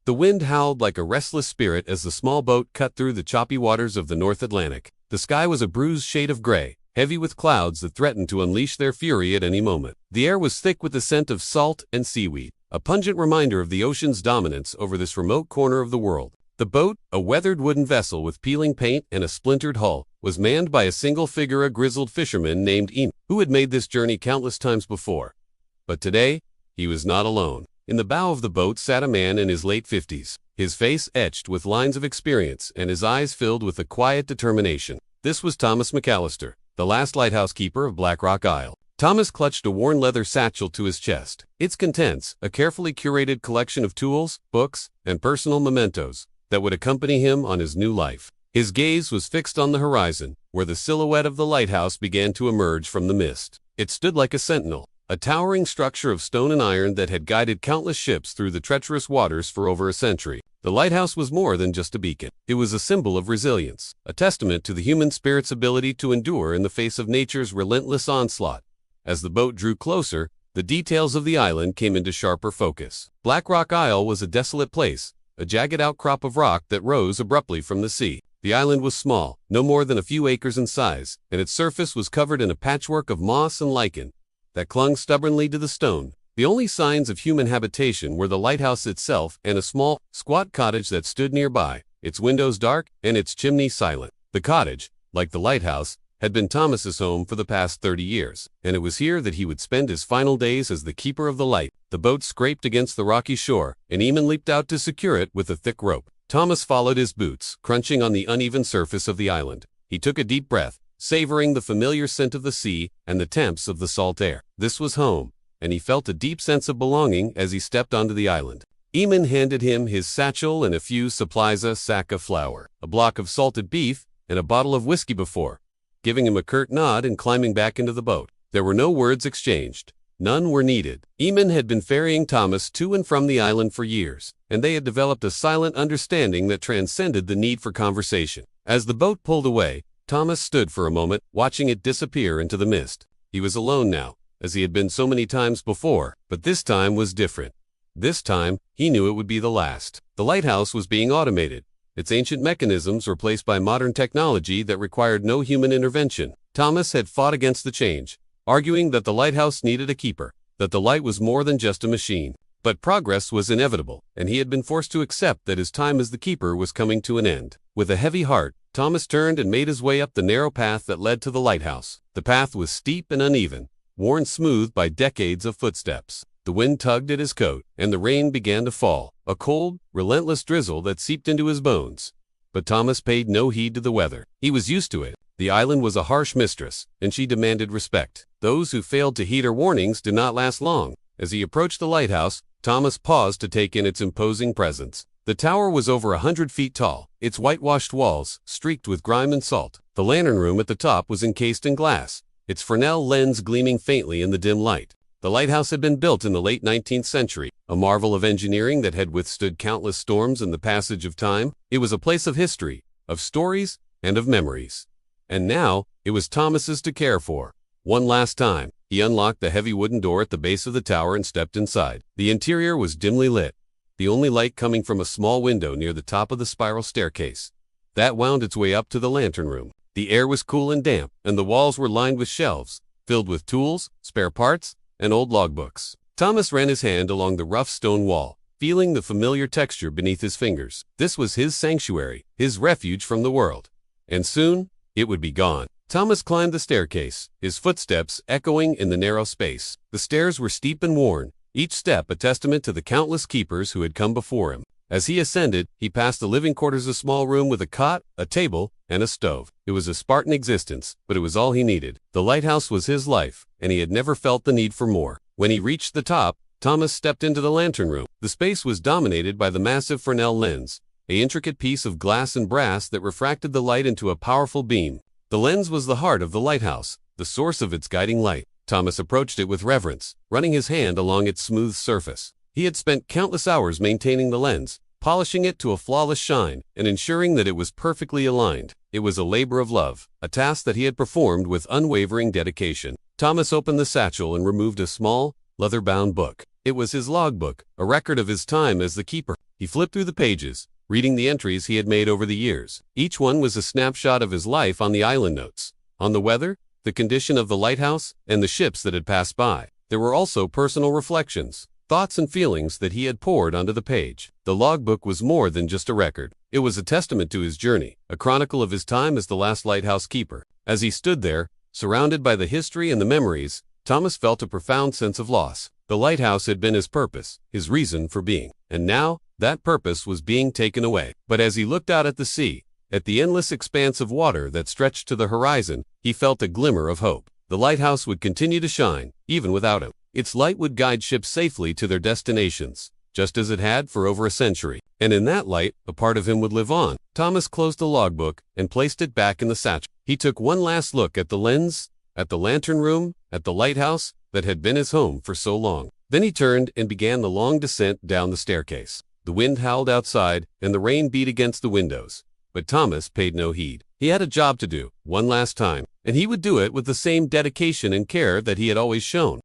The wind howled like a restless spirit as the small boat cut through the choppy waters of the North Atlantic. The sky was a bruised shade of gray, heavy with clouds that threatened to unleash their fury at any moment. The air was thick with the scent of salt and seaweed, a pungent reminder of the ocean's dominance over this remote corner of the world. The boat, a weathered wooden vessel with peeling paint and a splintered hull, was manned by a single figure, a grizzled fisherman named Eamon, who had made this journey countless times before. But today, he was not alone. In the bow of the boat sat a man in his late 50s, his face etched with lines of experience and his eyes filled with a quiet determination. This was Thomas McAllister, the last lighthouse keeper of Black Rock Isle. Thomas clutched a worn leather satchel to his chest. Its contents, a carefully curated collection of tools, books, and personal mementos that would accompany him on his new life. His gaze was fixed on the horizon, where the silhouette of the lighthouse began to emerge from the mist. It stood like a sentinel, a towering structure of stone and iron that had guided countless ships through the treacherous waters for over a century. The lighthouse was more than just a beacon. It was a symbol of resilience, a testament to the human spirit's ability to endure in the face of nature's relentless onslaught. As the boat drew closer, the details of the island came into sharper focus. Black Rock Isle was a desolate place, a jagged outcrop of rock that rose abruptly from the sea. The island was small, no more than a few acres in size, and its surface was covered in a patchwork of moss and lichen that clung stubbornly to the stone. The only signs of human habitation were the lighthouse itself and a small, squat cottage that stood nearby, its windows dark and its chimney silent. The cottage, like the lighthouse, had been Thomas's home for the past 30 years, and it was here that he would spend his final days as the keeper of the light. The boat scraped against the rocky shore, and Eamon leaped out to secure it with a thick rope. Thomas followed his boots, crunching on the uneven surface of the island. He took a deep breath, savoring the familiar scent of the sea and the temps of the salt air. This was home, and he felt a deep sense of belonging as he stepped onto the island. Eamon handed him his satchel and a few supplies, a sack of flour, a block of salted beef, and a bottle of whiskey before giving him a curt nod and climbing back into the boat. There were no words exchanged. None were needed. Eamon had been ferrying Thomas to and from the island for years, and they had developed a silent understanding that transcended the need for conversation. As the boat pulled away, Thomas stood for a moment, watching it disappear into the mist. He was alone now, as he had been so many times before, but this time was different. This time, he knew it would be the last. The lighthouse was being automated, its ancient mechanisms replaced by modern technology that required no human intervention. Thomas had fought against the change, arguing that the lighthouse needed a keeper, that the light was more than just a machine. But progress was inevitable, and he had been forced to accept that his time as the keeper was coming to an end. With a heavy heart, Thomas turned and made his way up the narrow path that led to the lighthouse. The path was steep and uneven, worn smooth by decades of footsteps. The wind tugged at his coat, and the rain began to fall, a cold, relentless drizzle that seeped into his bones. But Thomas paid no heed to the weather. He was used to it. The island was a harsh mistress, and she demanded respect. Those who failed to heed her warnings did not last long. As he approached the lighthouse, Thomas paused to take in its imposing presence. The tower was over 100 feet tall, its whitewashed walls streaked with grime and salt. The lantern room at the top was encased in glass, its Fresnel lens gleaming faintly in the dim light. The lighthouse had been built in the late 19th century, a marvel of engineering that had withstood countless storms and the passage of time. It was a place of history, of stories, and of memories. And now, it was Thomas's to care for. One last time, he unlocked the heavy wooden door at the base of the tower and stepped inside. The interior was dimly lit, the only light coming from a small window near the top of the spiral staircase that wound its way up to the lantern room. The air was cool and damp, and the walls were lined with shelves, filled with tools, spare parts, and old logbooks. Thomas ran his hand along the rough stone wall, feeling the familiar texture beneath his fingers. This was his sanctuary, his refuge from the world. And soon, it would be gone. Thomas climbed the staircase, his footsteps echoing in the narrow space. The stairs were steep and worn, each step a testament to the countless keepers who had come before him. As he ascended, he passed the living quarters, a small room with a cot, a table, and a stove. It was a Spartan existence, but it was all he needed. The lighthouse was his life, and he had never felt the need for more. When he reached the top, Thomas stepped into the lantern room. The space was dominated by the massive Fresnel lens, an intricate piece of glass and brass that refracted the light into a powerful beam. The lens was the heart of the lighthouse, the source of its guiding light. Thomas approached it with reverence, running his hand along its smooth surface. He had spent countless hours maintaining the lens, polishing it to a flawless shine, and ensuring that it was perfectly aligned. It was a labor of love, a task that he had performed with unwavering dedication. Thomas opened the satchel and removed a small, leather-bound book. It was his logbook, a record of his time as the keeper. He flipped through the pages, reading the entries he had made over the years. Each one was a snapshot of his life on the island notes, on the weather, the condition of the lighthouse, and the ships that had passed by. There were also personal reflections, thoughts and feelings that he had poured onto the page. The logbook was more than just a record. It was a testament to his journey, a chronicle of his time as the last lighthouse keeper. As he stood there, surrounded by the history and the memories, Thomas felt a profound sense of loss. The lighthouse had been his purpose, his reason for being, and now that purpose was being taken away. But as he looked out at the sea, at the endless expanse of water that stretched to the horizon, he felt a glimmer of hope. The lighthouse would continue to shine, even without him. Its light would guide ships safely to their destinations, just as it had for over a century. And in that light, a part of him would live on. Thomas closed the logbook and placed it back in the satchel. He took one last look at the lens, at the lantern room, at the lighthouse that had been his home for so long. Then he turned and began the long descent down the staircase. The wind howled outside, and the rain beat against the windows. But Thomas paid no heed. He had a job to do, one last time, and he would do it with the same dedication and care that he had always shown.